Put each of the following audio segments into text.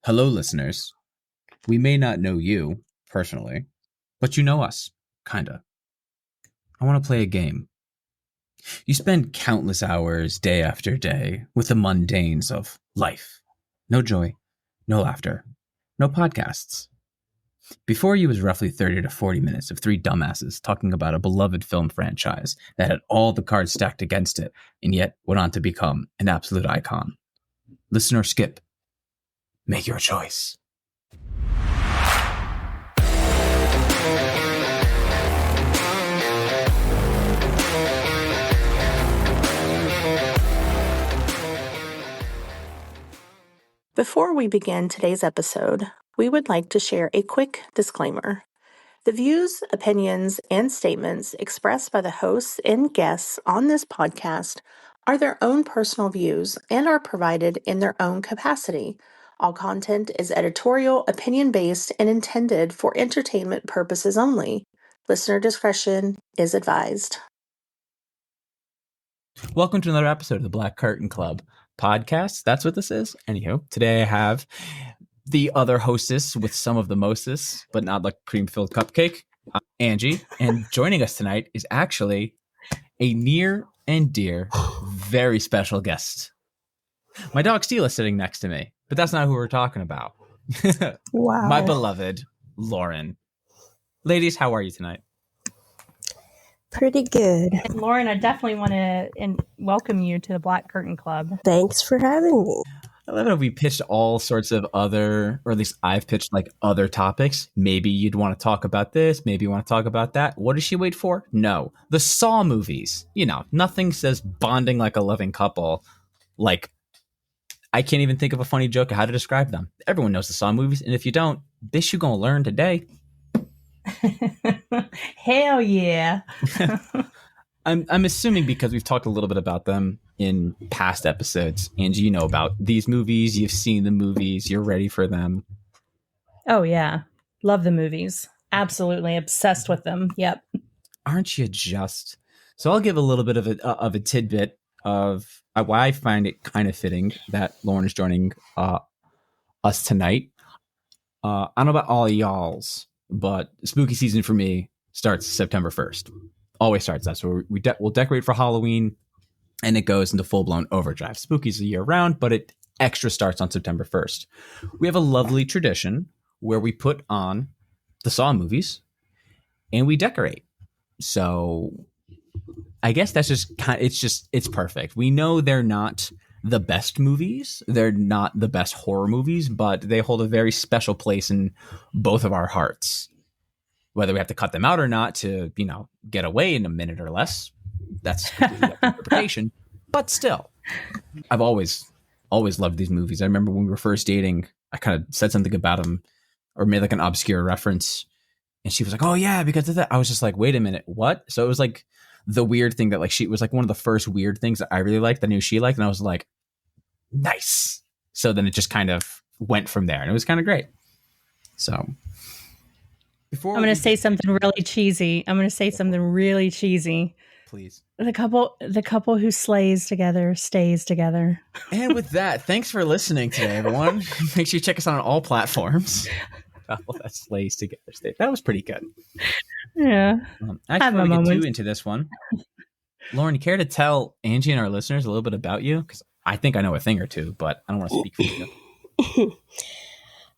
Hello, listeners. We may not know you personally, but you know us, kinda. I want to play a game. You spend countless hours day after day with the mundanes of life. No joy, no laughter, no podcasts. Before you was roughly 30 to 40 minutes of three dumbasses talking about a beloved film franchise that had all the cards stacked against it and yet went on to become an absolute icon. Listen or skip. Make your choice. Before we begin today's episode, we would like to share a quick disclaimer. The views, opinions, and statements expressed by the hosts and guests on this podcast are their own personal views and are provided in their own capacity. All content is editorial, opinion-based, and intended for entertainment purposes only. Listener discretion is advised. Welcome to another episode of the Black Curtain Club podcast. That's what this is. Anywho, today I have the other hostess with some of the mostest, but not like cream-filled cupcake, Angie. And joining us tonight is actually a near and dear, very special guest. My dog Steele is sitting next to me, but that's not who we're talking about. Wow. My beloved Loren. Ladies, how are you tonight? Pretty good. And Loren, I definitely want to welcome you to the Black Curtain Club. Thanks for having me. I love it. We pitched all sorts of other, or at least I've pitched like other topics. Maybe you'd want to talk about this. Maybe you want to talk about that. What does she wait for? No. The Saw movies. You know, nothing says bonding like a loving couple. Like, I can't even think of a funny joke of how to describe them. Everyone knows the Saw movies. And if you don't, this you're going to learn today. Hell yeah. I'm assuming because we've talked a little bit about them in past episodes. Angie, you know about these movies. You've seen the movies. You're ready for them. Oh, yeah. Love the movies. Absolutely. Obsessed with them. Yep. Aren't you just? So I'll give a little bit of a tidbit of why I find it kind of fitting that Loren is joining us tonight. I don't know about all y'all's, but spooky season for me starts September 1st. Always starts that. So we'll decorate for Halloween, and it goes into full-blown overdrive. Spooky's a year round, but it extra starts on September 1st. We have a lovely tradition where we put on the Saw movies, and we decorate. So I guess that's just it's perfect. We know they're not the best movies. They're not the best horror movies, but they hold a very special place in both of our hearts. Whether we have to cut them out or not to, get away in a minute or less, that's completely up to interpretation. But still, I've always loved these movies. I remember when we were first dating, I kind of said something about them or made like an obscure reference. And she was like, oh yeah, because of that. I was just like, wait a minute, what? So it was like the weird thing that like she was like one of the first weird things that I really liked, that I knew she liked. And I was like, nice. So then it just kind of went from there, and it was kind of great. So I'm going to say something really cheesy. Please. The couple who slays together stays together. And with that, thanks for listening today, everyone. Make sure you check us out on all platforms. Couple that slays together. That was pretty good. Yeah. I just want to get too into this one. Loren, you care to tell Angie and our listeners a little bit about you? Because I think I know a thing or two, but I don't want to speak for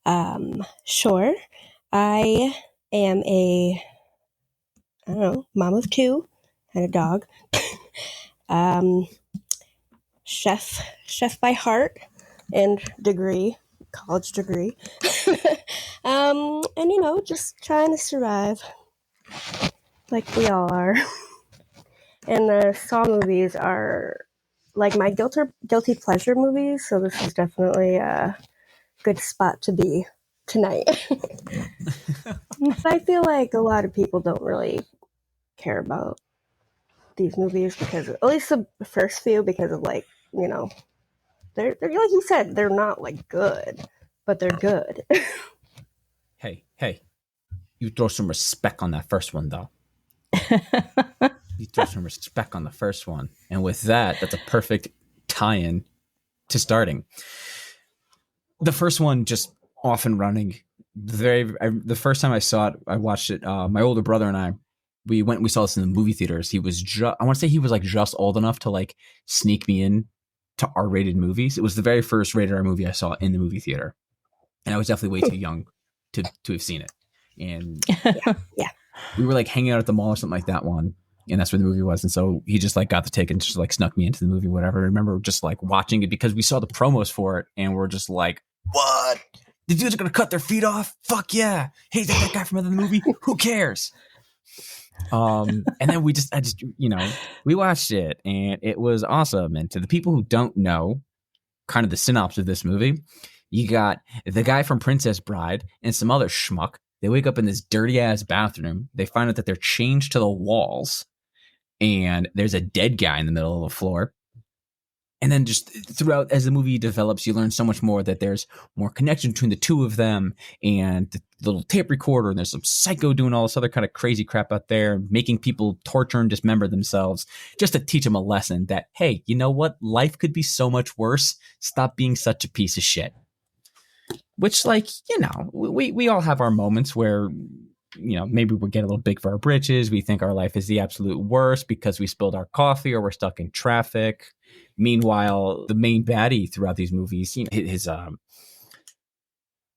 you. Sure. I am mom of two and a dog. Chef by heart and college degree. And just trying to survive like we all are. And the Saw movies are like my guilty pleasure movies, so this is definitely a good spot to be tonight. I feel like a lot of people don't really care about these movies because, at least the first few, because of they're like you said, they're not like good, but they're good. Hey, you throw some respect on that first one, though. You throw some respect on the first one. And with that, that's a perfect tie-in to starting. The first one just off and running. The first time I saw it, I watched it. My older brother and I, we saw this in the movie theaters. He was I want to say he was like just old enough to like sneak me in to R-rated movies. It was the very first rated R movie I saw in the movie theater, and I was definitely way too young to have seen it. And Yeah. we were like hanging out at the mall or something like that one, and that's where the movie was. And so he just like got the ticket and just like snuck me into the movie, whatever. I remember just like watching it because we saw the promos for it, and we're just like, what? The dudes are gonna cut their feet off? Fuck yeah! Hey, is that guy from another movie? Who cares? And then we watched it, and it was awesome. And to the people who don't know, kind of the synopsis of this movie, you got the guy from Princess Bride and some other schmuck. They wake up in this dirty ass bathroom. They find out that they're chained to the walls, and there's a dead guy in the middle of the floor. And then just throughout, as the movie develops, you learn so much more, that there's more connection between the two of them, and the little tape recorder, and there's some psycho doing all this other kind of crazy crap out there, making people torture and dismember themselves, just to teach them a lesson that, hey, you know what? Life could be so much worse. Stop being such a piece of shit. Which, like, we all have our moments where, maybe we get a little big for our britches. We think our life is the absolute worst because we spilled our coffee or we're stuck in traffic. Meanwhile, the main baddie throughout these movies,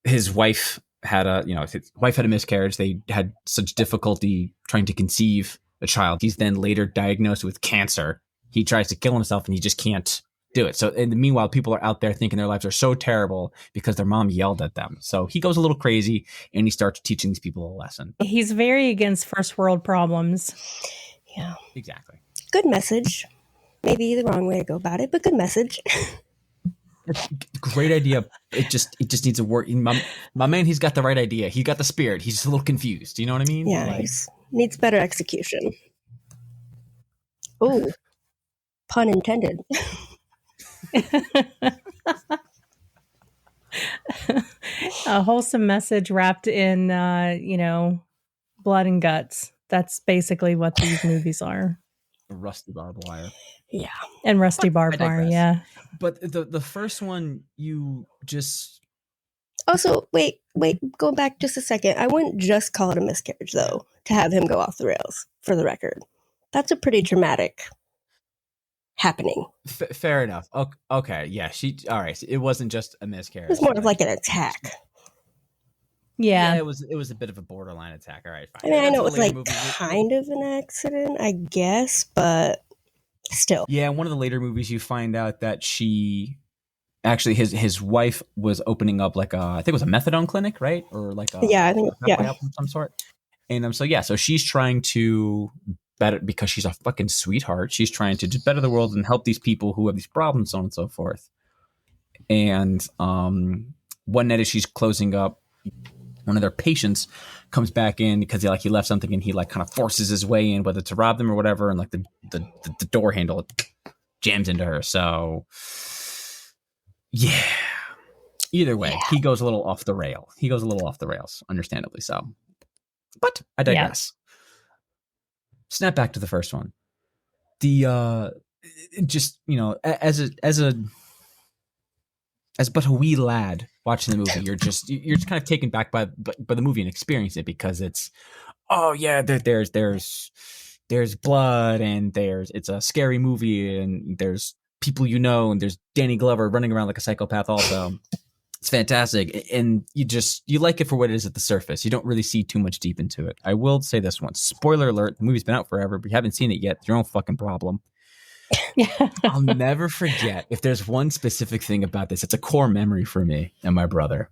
his wife had a miscarriage. They had such difficulty trying to conceive a child. He's then later diagnosed with cancer. He tries to kill himself and he just can't do it. So, and meanwhile, people are out there thinking their lives are so terrible because their mom yelled at them. So he goes a little crazy and he starts teaching these people a lesson. He's very against first world problems. Yeah. Exactly. Good message. Maybe the wrong way to go about it, but good message. Great idea. It just needs to work. My man, he's got the right idea. He got the spirit. He's just a little confused. You know what I mean? Yeah, he needs better execution. Oh, pun intended. A wholesome message wrapped in, blood and guts. That's basically what these movies are. Rusty barbed wire. Yeah. And rusty barbed wire, yeah. But the first one, you just... Also, wait, go back just a second. I wouldn't just call it a miscarriage, though, to have him go off the rails, for the record. That's a pretty dramatic happening. Fair enough. Okay, yeah, all right. So it wasn't just a miscarriage. It was more of like an attack. Yeah, it was a bit of a borderline attack. All right, fine. I mean, I know it was like kind of an accident, I guess, but still. Yeah, in one of the later movies, you find out that actually his wife was opening up like I think it was a methadone clinic, right? Or like of some sort. And so she's trying to better, because she's a fucking sweetheart. She's trying to just better the world and help these people who have these problems, so on and so forth. And one night as she's closing up, one of their patients comes back in because he left something, and he like kind of forces his way in, whether to rob them or whatever, and like the door handle jams into her. So yeah, either way, he goes a little off the rails, understandably so. But I digress. Yeah. Snap back to the first one. The just as but a wee lad watching the movie, you're just kind of taken back by the movie and experience it, because it's, oh yeah, there's blood, and it's a scary movie, and there's people, and there's Danny Glover running around like a psychopath also. It's fantastic, and you like it for what it is at the surface. You don't really see too much deep into it. I will say this once, spoiler alert, the movie's been out forever, but you haven't seen it yet, it's your own fucking problem. I'll never forget, if there's one specific thing about this, it's a core memory for me and my brother,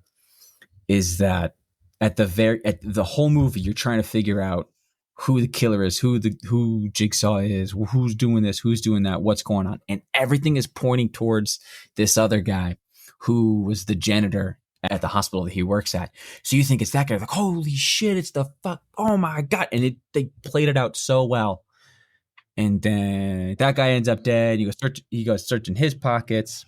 is that at the whole movie, you're trying to figure out who the killer is, who Jigsaw is, who's doing this, who's doing that, what's going on, and everything is pointing towards this other guy who was the janitor at the hospital that he works at. So you think it's that guy, like, holy shit, it's the fuck, oh my god, and they played it out so well. And then that guy ends up dead. He goes searching his pockets.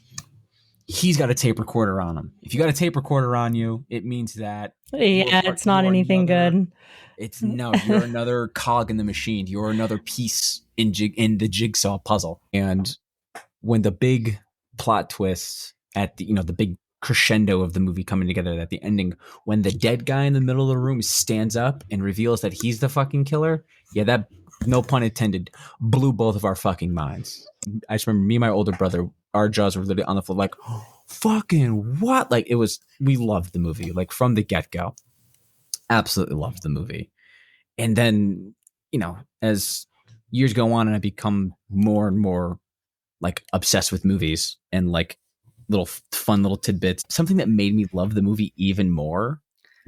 He's got a tape recorder on him. If you got a tape recorder on you, it means that it's not anything good. You're another cog in the machine. You're another piece in the jigsaw puzzle. And when the big plot twist at the big crescendo of the movie coming together, that the ending, when the dead guy in the middle of the room stands up and reveals that he's the fucking killer, yeah, that, no pun intended, blew both of our fucking minds. I just remember me and my older brother, our jaws were literally on the floor like, fucking what? Like, it was, we loved the movie, like, from the get-go. Absolutely loved the movie. And then, you know, as years go on and I become more and more like obsessed with movies and like little fun little tidbits, something that made me love the movie even more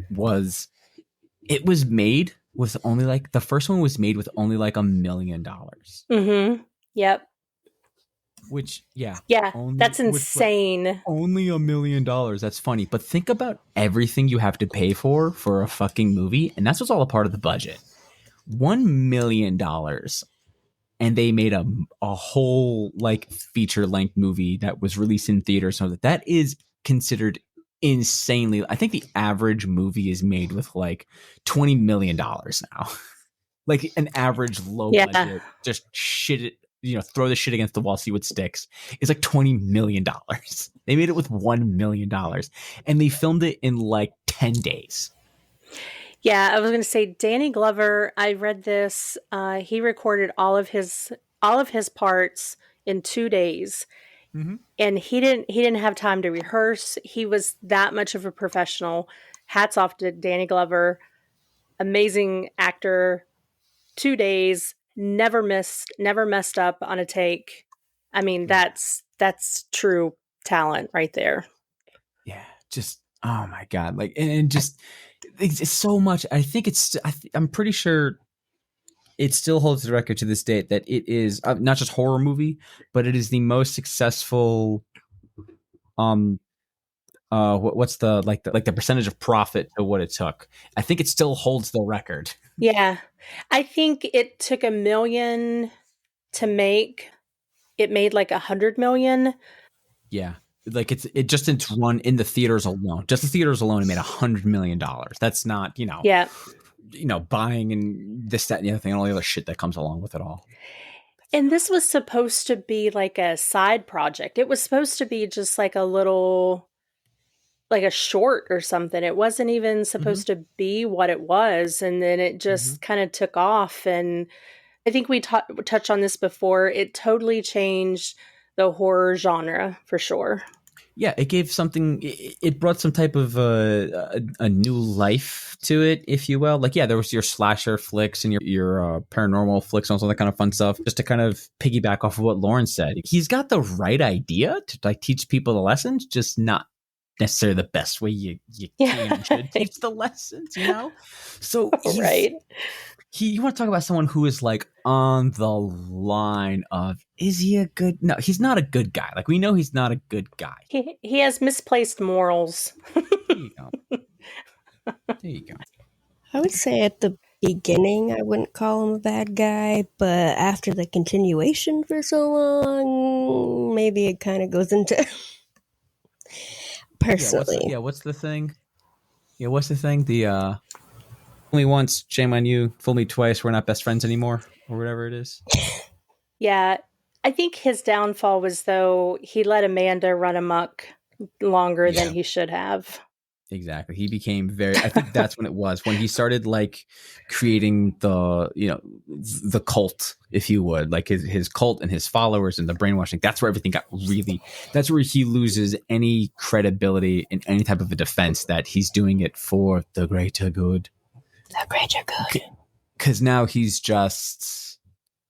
was it was made with only like, the first one was made with only like $1 million. Mm-hmm. Yep. Which, yeah. Yeah, that's Which, like, insane. only $1 million. That's funny. But think about everything you have to pay for a fucking movie. And that's what's all a part of the budget. $1 million. And they made a whole like feature length movie that was released in theaters. So that is considered insanely. I think the average movie is made with like $20 million now. Like an average low budget, just shit it, you know, throw the shit against the wall, see what sticks. It's like $20 million. They made it with $1 million and they filmed it in like 10 days. Yeah, I was going to say Danny Glover. I read this. He recorded all of his parts in 2 days, and he didn't have time to rehearse. He was that much of a professional. Hats off to Danny Glover, amazing actor. 2 days, never messed up on a take. I mean, that's true talent right there. Yeah, just, oh my god, like, and just it's so much. I think I'm pretty sure it still holds the record to this date that it is not just horror movie, but it is the most successful. What's the the percentage of profit to what it took? I think it still holds the record. Yeah, I think it took $1 million to make. It made like $100 million. Yeah. Like it just its run in the theaters alone. Just the theaters alone, it made $100 million. That's not, you know, buying and this, that, and the other thing, and all the other shit that comes along with it all. And this was supposed to be like a side project. It was supposed to be just like a little, like a short or something. It wasn't even supposed to be what it was. And then it just kind of took off. And I think we touched on this before. It totally changed the horror genre for sure. Yeah, it gave something. It brought some type of a new life to it, if you will. Like, yeah, there was your slasher flicks and your paranormal flicks and all that kind of fun stuff. Just to kind of piggyback off of what Loren said, he's got the right idea to like teach people the lessons, just not necessarily the best way you can and should teach the lessons. You know, so right. You want to talk about someone who is like on the line of, is he a good? No, he's not a good guy. Like, we know he's not a good guy. He has misplaced morals. There you go. There you go. I would say at the beginning, I wouldn't call him a bad guy, but after the continuation for so long, maybe it kind of goes into personally. Yeah, what's the thing? The only once, shame on you. Fool me twice, we're not best friends anymore, or whatever it is. Yeah, I think his downfall was, though, he let Amanda run amok longer than he should have. Exactly. He became very, I think that's when it was, when he started like creating the cult, if you would, like his cult and his followers and the brainwashing. That's where everything got really, that's where he loses any credibility in any type of a defense that he's doing it for the greater good. The greater good. Because now he's just,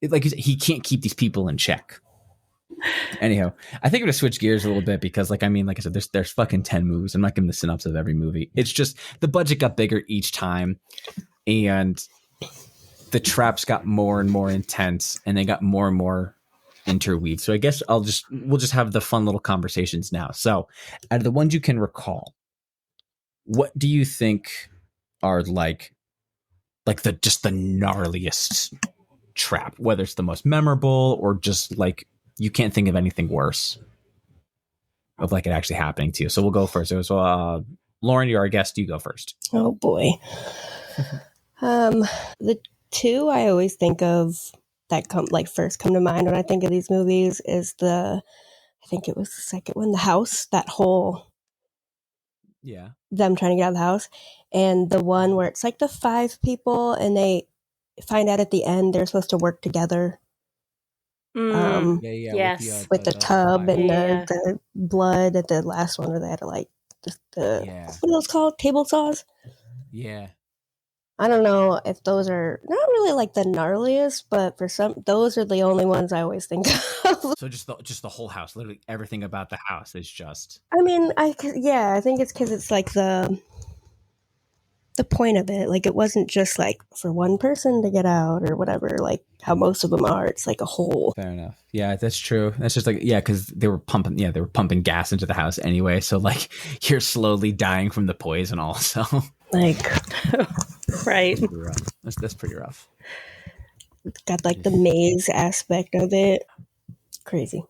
like, he can't keep these people in check. Anyhow, I think I'm gonna switch gears a little bit because, like I said, there's fucking 10 movies. I'm not giving the synopsis of every movie. It's just the budget got bigger each time, and the traps got more and more intense, and they got more and more interweaved. So I guess we'll just have the fun little conversations now. So, out of the ones you can recall, what do you think are like the gnarliest trap? Whether it's the most memorable or just like, you can't think of anything worse of like it actually happening to you. So we'll go first. So, Loren, you're our guest. You go first. Oh boy. The two I always think of that first come to mind when I think of these movies is I think it was the second one, The House. That whole Yeah. them trying to get out of the house, and the one where it's like the 5 people and they find out at the end they're supposed to work together. Yeah. Yes. With the tub and Yeah. the blood at the last one where they had to like the Yeah. what are those called? Table saws? Yeah. I don't know if those are not really like the gnarliest, but for some, those are the only ones I always think of. So just the whole house, literally everything about the house is just. I mean, I think it's because it's like the point of it. Like it wasn't just like for one person to get out or whatever. Like how most of them are. It's like a whole. Fair enough. Yeah, that's true. That's just like, yeah, because they were pumping gas into the house anyway. So like you're slowly dying from the poison also. Like Right. That's pretty rough. got like the maze aspect of it. Crazy.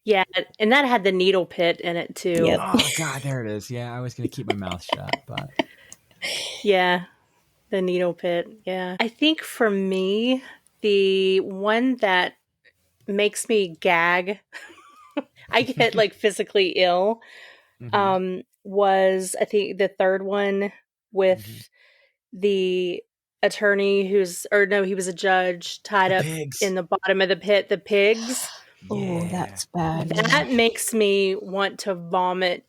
Yeah, and that had the needle pit in it too. Yep. Oh God, there it is. Yeah, I was gonna keep my mouth shut, but Yeah, the needle pit. Yeah. I think for me, the one that makes me gag, I get like physically ill, was I think the third one with the attorney he was a judge tied The up pigs. in the bottom of the pit, the pigs. Oh, that's bad. That makes me want to vomit.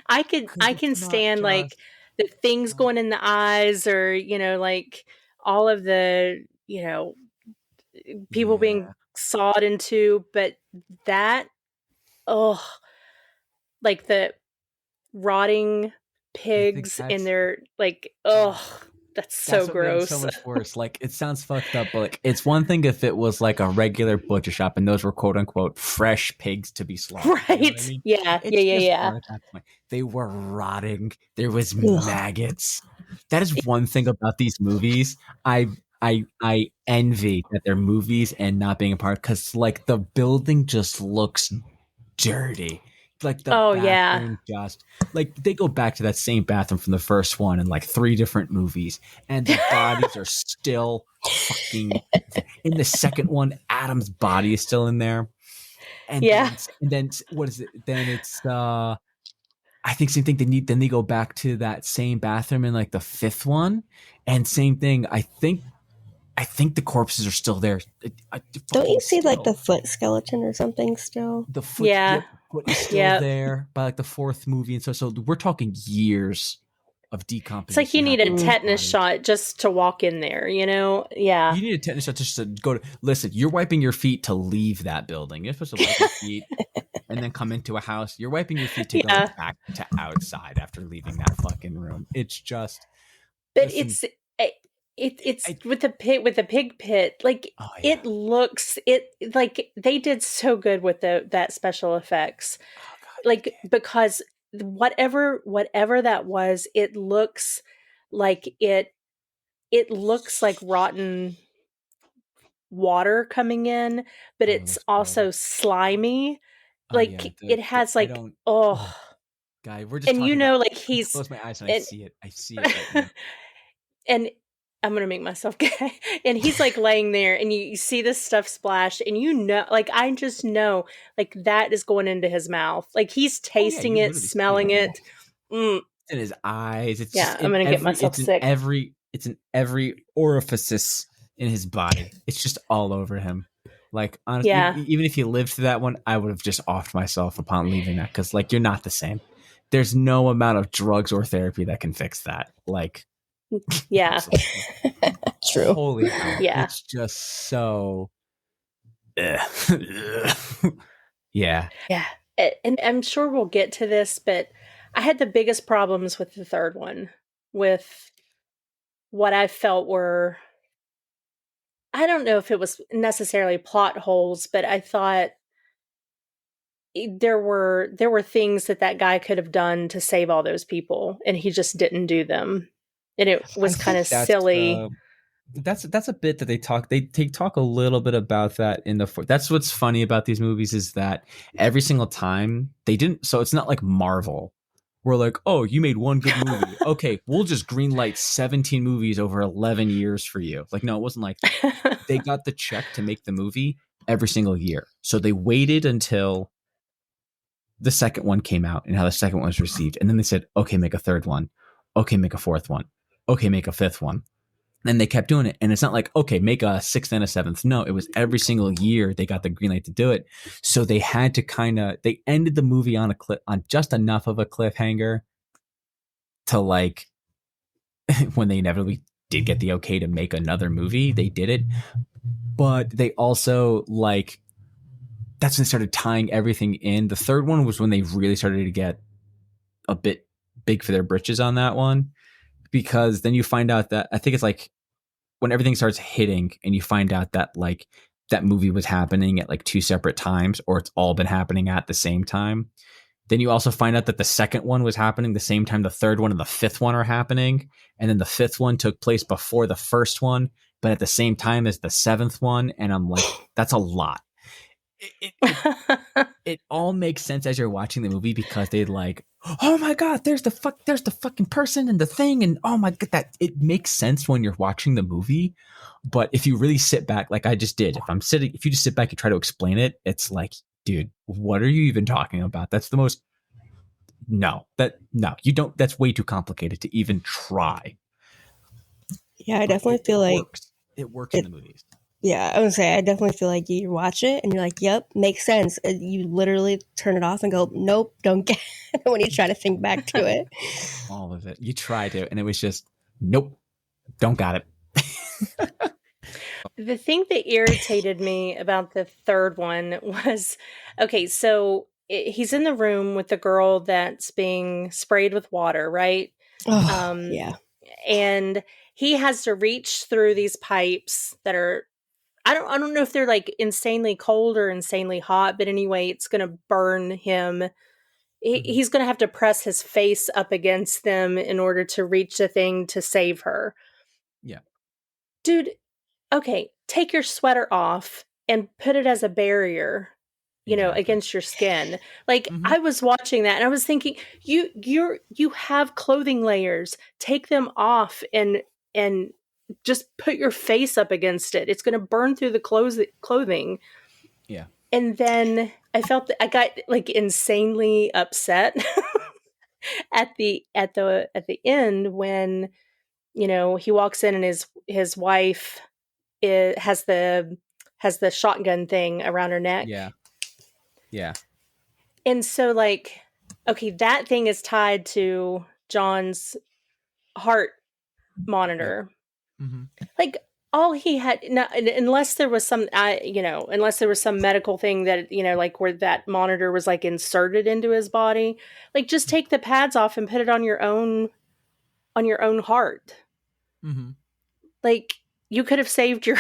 I can stand like the things going in the eyes, or like all of the people being sawed into, but that like the rotting pigs in their like that's so what made it gross. so much worse. Like it sounds fucked up, but like it's one thing if it was like a regular butcher shop and those were quote unquote fresh pigs to be slaughtered. Right. You know what I mean? Yeah. It's Yeah. at that point. They were rotting. There was maggots. That is one thing about these movies. I envy that they're movies and not being a part, because like the building just looks dirty. Like the bathroom just like they go back to that same bathroom from the first one in like 3 different movies, and the bodies are still fucking in the second one. Adam's body is still in there, and then what is it? Then it's I think same thing. Then they go back to that same bathroom in like the 5th one, and same thing. I think the corpses are still there. Don't you see like the foot skeleton or something still? The foot, foot is still there by like the 4th movie, and so we're talking years of decomposition. It's like you need a tetanus shot just to walk in there, Yeah. You need a tetanus shot just to go to. Listen, you're wiping your feet to leave that building. You're supposed to wipe your feet and then come into a house. You're wiping your feet to go back to outside after leaving that fucking room. It's just. But it's with the pig pit, like it looks like they did so good with that special effects, because whatever that was, it looks like looks like rotten water coming in, but it's also slimy. It has like guy, we're just and like he's close my eyes and I see it right now. And I'm gonna make myself gay. And he's like laying there, and you see this stuff splash, and like I just know, like that is going into his mouth. Like he's tasting it, smelling it. It's in his eyes. It's I'm gonna get myself sick. It's in every orifice in his body. It's just all over him. Like honestly, even if you lived through that one, I would have just offed myself upon leaving that, because like you're not the same. There's no amount of drugs or therapy that can fix that. Like. True. Holy hell. It's just so yeah. And I'm sure we'll get to this, but I had the biggest problems with the third one, with what I felt were, I don't know if it was necessarily plot holes, but I thought there were things that guy could have done to save all those people, and he just didn't do them. And it was kind of silly. That's a bit that they talk a little bit about that in the. That's what's funny about these movies, is that every single time they didn't. So it's not like Marvel. We're like, oh, you made one good movie. Okay, we'll just greenlight 17 movies over 11 years for you. Like, no, it wasn't like that. They got the check to make the movie every single year. So they waited until the second one came out and how the second one was received. And then they said, okay, make a third one. Okay, make a fourth one. Okay, make a fifth one. And they kept doing it. And it's not like, okay, make a sixth and a seventh. No, it was every single year they got the green light to do it. So they had to they ended the movie on on just enough of a cliffhanger to like, when they inevitably did get the okay to make another movie, they did it. But they also like, that's when they started tying everything in. The third one was when they really started to get a bit big for their britches on that one, because then you find out that I think it's like when everything starts hitting and you find out that like that movie was happening at like two separate times, or it's all been happening at the same time. Then you also find out that the second one was happening the same time the third one and the fifth one are happening. And then the fifth one took place before the first one, but at the same time as the seventh one. And I'm like, that's a lot. It all makes sense as you're watching the movie, because they like, oh my God, there's the fucking person and the thing. And oh my God, that it makes sense when you're watching the movie. But if you really sit back, like I just did, if you just sit back and try to explain it, it's like, dude, what are you even talking about? That's the most, you don't, that's way too complicated to even try. Yeah, I definitely feel like it works in the movies. Yeah, I would say I definitely feel like you watch it and you're like, yep, makes sense. And you literally turn it off and go, nope, don't get it when you try to think back to it. All of it. You try to, and it was just, nope, don't got it. The thing that irritated me about the third one was, okay, so he's in the room with the girl that's being sprayed with water, right? Yeah. And he has to reach through these pipes that are, I don't know if they're like insanely cold or insanely hot, but anyway, it's going to burn him. He's going to have to press his face up against them in order to reach the thing to save her. Yeah. Dude, okay, take your sweater off and put it as a barrier, against your skin. Like, I was watching that and I was thinking, you have clothing layers. Take them off and just put your face up against it. It's going to burn through the clothing. Yeah. And then I felt that I got like insanely upset at the end when, he walks in and his wife has the shotgun thing around her neck. Yeah. Yeah. And so like, okay, that thing is tied to John's heart monitor. Yep. Mm-hmm. Like, all he had, unless there was some medical thing that, like where that monitor was like inserted into his body, like just take the pads off and put it on your own heart. Mm-hmm. Like, you could have saved your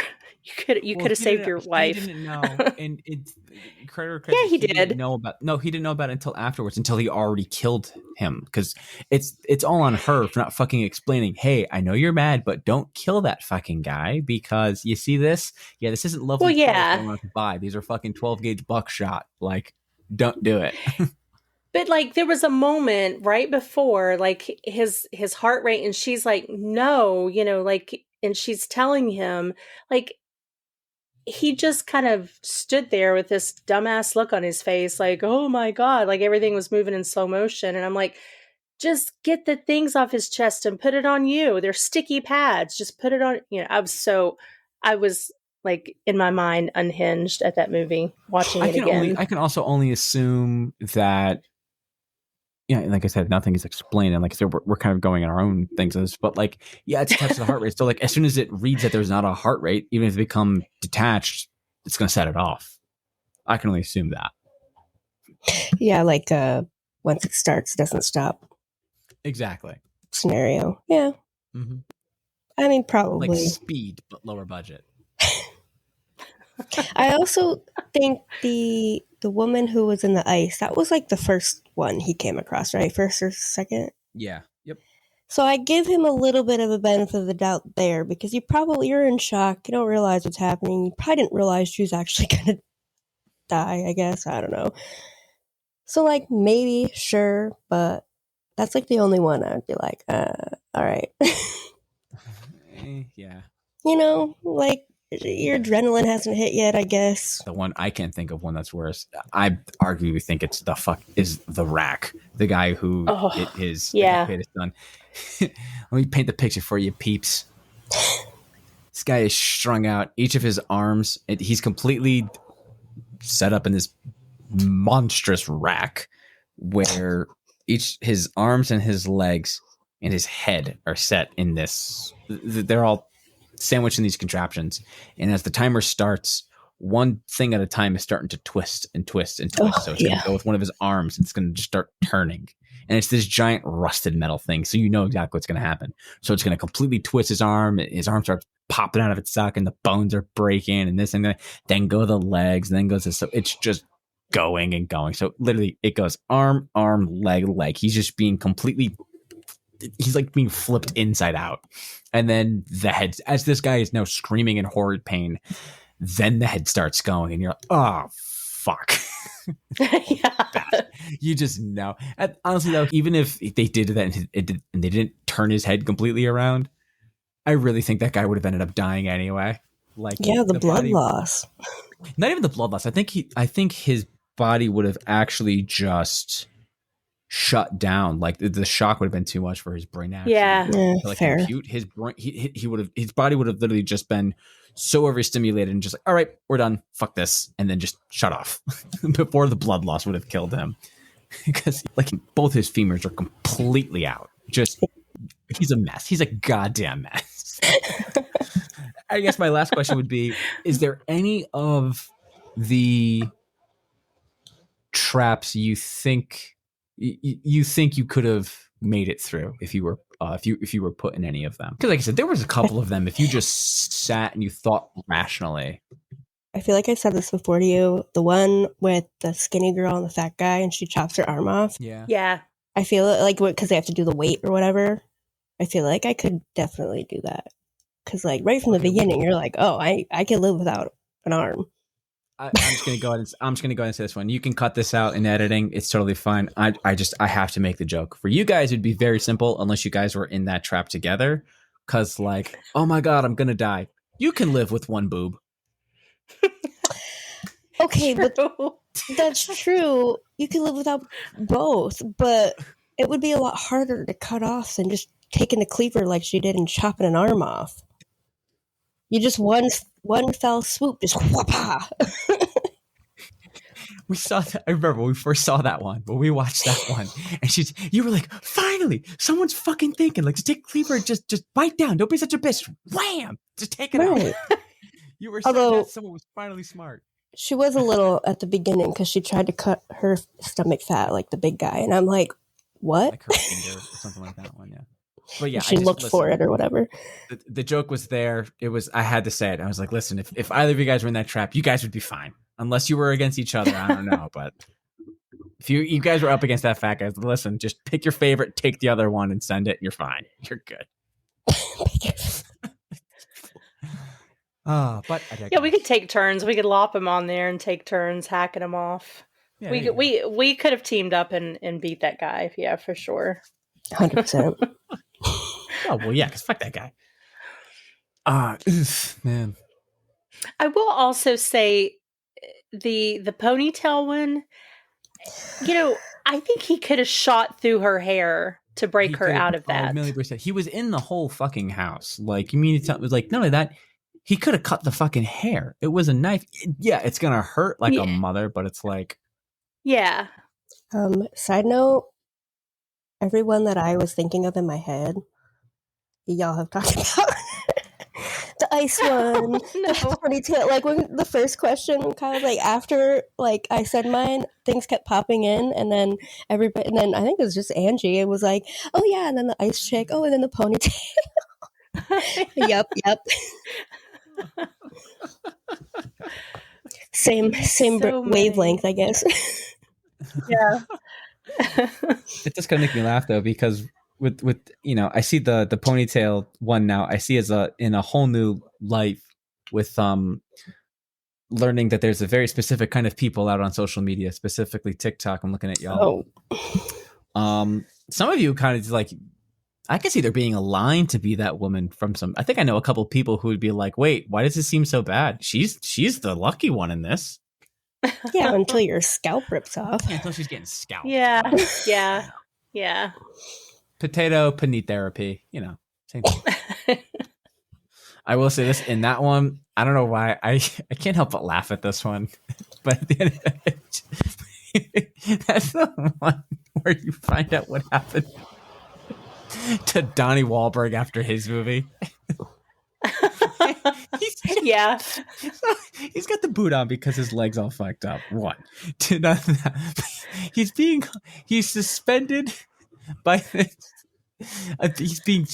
you could have saved your wife. He didn't know, and yeah, he did. He didn't know about it until afterwards, until he already killed him, because it's all on her for not fucking explaining. Hey, I know you're mad, but don't kill that fucking guy, because you see this. Yeah, this isn't lovely. Well, yeah, I want to buy. These are fucking 12 gauge buckshot. Like, don't do it. But like, there was a moment right before, like his heart rate, and she's like, no, like, and she's telling him, like, he just kind of stood there with this dumbass look on his face, like, oh my God, like everything was moving in slow motion. And I'm like, just get the things off his chest and put it on you. They're sticky pads. Just put it on. I was like, in my mind, unhinged at that movie, watching it again. I can also only assume that, like I said, nothing is explained, and like I said, we're kind of going in our own things. But like, yeah, it's attached to the heart rate. So like, as soon as it reads that there's not a heart rate, even if they become detached, it's going to set it off. I can only assume that. Yeah, like once it starts, it doesn't stop. Exactly. Scenario. Yeah. Mm-hmm. I mean, probably like speed, but lower budget. I also think the woman who was in the ice, that was like the first one he came across, right? First or second? Yeah. Yep. So I give him a little bit of a benefit of the doubt there, because you're in shock. You don't realize what's happening. You probably didn't realize she was actually going to die, I guess. I don't know. So like, maybe, sure, but that's like the only one I'd be like, all right. Yeah. Like, Your adrenaline hasn't hit yet, I guess. The one I can't think of one that's worse. I arguably think it's the rack. The guy who hit his son. Let me paint the picture for you, peeps. This guy is strung out. Each of his arms, he's completely set up in this monstrous rack where his arms and his legs and his head are set in this. They're all sandwiched in these contraptions. And as the timer starts, one thing at a time is starting to twist and twist and twist. So it's going to go with one of his arms. It's going to just start turning. And it's this giant rusted metal thing. So you know exactly what's going to happen. So it's going to completely twist his arm. His arm starts popping out of its socket and the bones are breaking and this and that. Then go the legs. And then goes this. So it's just going and going. So literally it goes arm, leg. He's just being completely, he's like being flipped inside out. And then the head, as this guy is now screaming in horrid pain, then the head starts going and you're like, oh, fuck. You just know. And honestly, though, even if they did that and they didn't turn his head completely around, I really think that guy would have ended up dying anyway. Like, the blood loss. Not even the blood loss. I think his body would have actually just shut down. Like the shock would have been too much for his brain. Fair. Compute his brain. His body would have literally just been so overstimulated and just like, all right, we're done. Fuck this, and then just shut off before the blood loss would have killed him. Because like both his femurs are completely out. Just he's a mess. He's a goddamn mess. I guess my last question would be: is there any of the traps you think you could have made it through if you were put in any of them? Because like I said, there was a couple of them. If you just sat and you thought rationally. I feel like I said this before to you. The one with the skinny girl and the fat guy, and she chops her arm off. Yeah. I feel like because they have to do the weight or whatever. I feel like I could definitely do that. Because like right from the beginning, you're like, oh, I can live without an arm. I'm just gonna go ahead and say this one. You can cut this out in editing. It's totally fine. I have to make the joke. For you guys, it'd be very simple unless you guys were in that trap together. Cause like, oh my god, I'm gonna die. You can live with one boob. Okay, but that's true. You can live without both, but it would be a lot harder to cut off than just taking a cleaver like she did and chopping an arm off. You just one fell swoop, just whoop-ah. We saw that. I remember when we first saw that one, but we watched that one, and you were like, "Finally, someone's fucking thinking. Like, just take cleaver, just bite down. Don't be such a bitch. Wham! Just take it out." You were saying that someone was finally smart. She was a little at the beginning because she tried to cut her stomach fat like the big guy, and I'm like, "What?" Like her finger or something like that one, yeah. But yeah, she looked for it or whatever. The joke was there. It was. I had to say it. I was like, "Listen, if either of you guys were in that trap, you guys would be fine, unless you were against each other. I don't know, but if you guys were up against that fat guy, listen, just pick your favorite, take the other one, and send it. You're fine. You're good." But we could take turns. We could lop him on there and take turns hacking him off. Yeah, we could have teamed up and beat that guy. Yeah, for sure. 100%. Oh well, yeah, because fuck that guy. Man. I will also say the ponytail one. You know, I think he could have shot through her hair to break her out of that. 1,000,000%. He was in the whole fucking house. Like, you mean it was like none of that. He could have cut the fucking hair. It was a knife. Yeah, it's gonna hurt like a mother, but it's like. Yeah. Side note, everyone that I was thinking of in my head, y'all have talked about. The ice one, the ponytail. Like when the first question, kind of like after like I said mine, things kept popping in, and then everybody, and then I think it was just Angie. It was like, oh yeah, and then the ice chick. Oh, and then the ponytail. Yep. Same so wavelength, I guess. Yeah. It just kind of make me laugh though, because with I see the ponytail one now. I see as in a whole new light with learning that there's a very specific kind of people out on social media, specifically TikTok. I'm looking at y'all. Oh. Some of you kind of like I could see there being a line to be that woman from some. I think I know a couple people who would be like, "Wait, why does this seem so bad? She's the lucky one in this." Yeah, until your scalp rips off. Yeah, until she's getting scalped. Yeah. Potato panini therapy, same thing. I will say this in that one. I don't know why I can't help but laugh at this one, but at the end of it, that's the one where you find out what happened to Donnie Wahlberg after his movie. Yeah. He's got the boot on because his leg's all fucked up. One. He's suspended by this. He's being,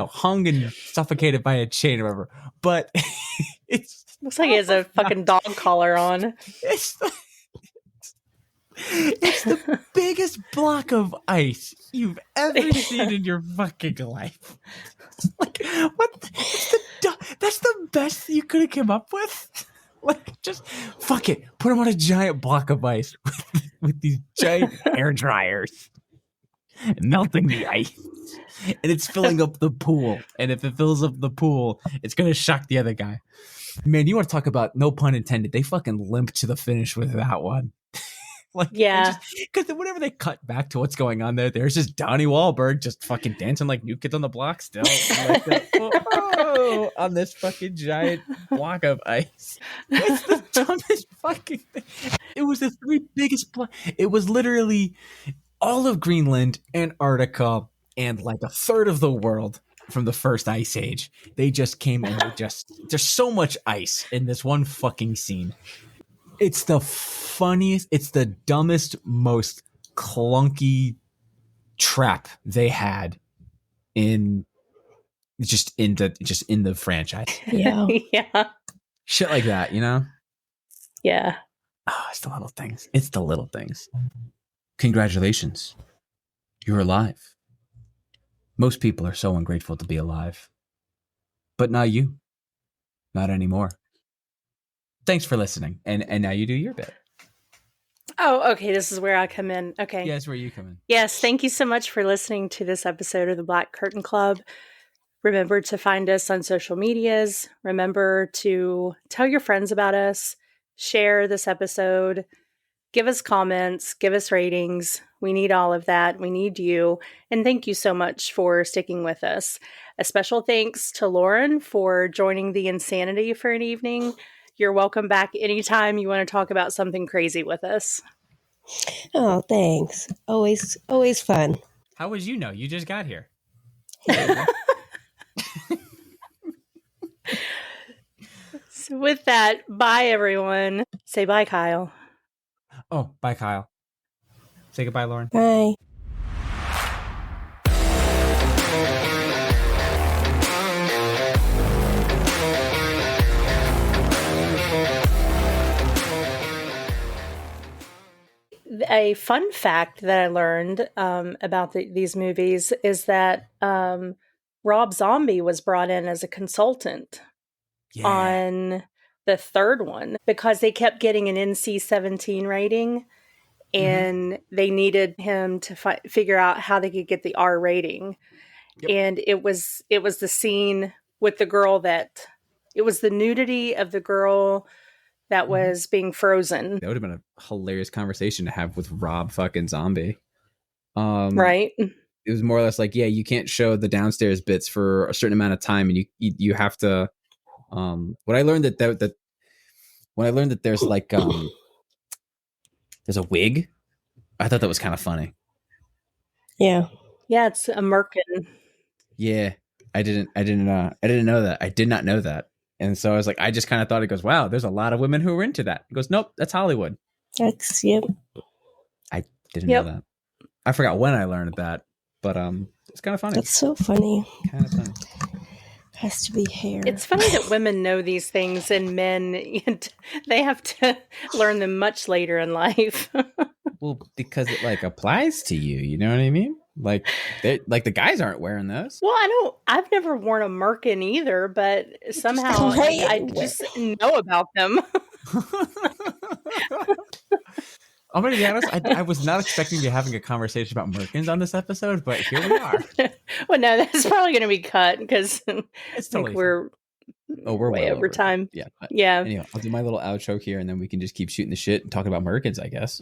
hung and suffocated by a chain or whatever. But it looks like he has a fucking dog collar on. It's the biggest block of ice you've ever seen in your fucking life. Like, what? That's the best you could have come up with? Like, just fuck it. Put him on a giant block of ice with these giant air dryers. Melting the ice. And it's filling up the pool. And if it fills up the pool, it's going to shock the other guy. Man, you want to talk about, no pun intended, they fucking limped to the finish with that one. Like, yeah, because whenever they cut back to what's going on there's just Donnie Wahlberg just fucking dancing like New Kids on the Block still, like on this fucking giant block of ice. It's the dumbest fucking thing. It was the three biggest it was literally all of Greenland, Antarctica, and like a third of the world from the first ice age. They just came and there's so much ice in this one fucking scene. It's the funniest, it's the dumbest, most clunky trap they had in the franchise. Yeah. Yeah. Shit like that, Yeah. Oh, it's the little things. It's the little things. Congratulations. You're alive. Most people are so ungrateful to be alive. But not you. Not anymore. Thanks for listening. And now you do your bit. Oh, okay. This is where I come in. Okay. Yeah, that's where you come in. Yes. Thank you so much for listening to this episode of the Black Curtain Club. Remember to find us on social medias. Remember to tell your friends about us. Share this episode. Give us comments. Give us ratings. We need all of that. We need you. And thank you so much for sticking with us. A special thanks to Loren for joining the insanity for an evening. You're welcome back anytime you want to talk about something crazy with us. Oh, thanks. Always fun. How would you know? You just got here. So with that, bye, everyone. Say bye, Kyle. Oh, bye, Kyle. Say goodbye, Loren. Bye. A fun fact that I learned about these movies is that Rob Zombie was brought in as a consultant on the third one because they kept getting an NC-17 rating, and they needed him to figure out how they could get the R rating. Yep. And it was the scene with the girl it was the nudity of the girl that was being frozen. That would have been a hilarious conversation to have with Rob fucking Zombie. Right. It was more or less like, yeah, you can't show the downstairs bits for a certain amount of time, and you have to. When I learned that there's like there's a wig, I thought that was kind of funny. Yeah. Yeah, it's a merkin. Yeah, I didn't know that. I did not know that. And so I was like, I just kind of thought, it goes, wow, there's a lot of women who are into that. He goes, nope, that's Hollywood. Yep. I didn't know that. I forgot when I learned that, but it's kind of funny. That's so funny. Kind of funny. Has to be hair. It's funny that women know these things and men, they have to learn them much later in life. Well, because it like applies to you, you know what I mean? Like the guys aren't wearing those. Well, I've never worn a merkin either, but somehow I just know about them. I'm going to be honest. I was not expecting to be having a conversation about Merkins on this episode, but here we are. Well, no, that's probably going to be cut because It's totally we're we're way well over time. Yeah. Yeah. Anyway, I'll do my little outro here, and then we can just keep shooting the shit and talking about Merkins, I guess.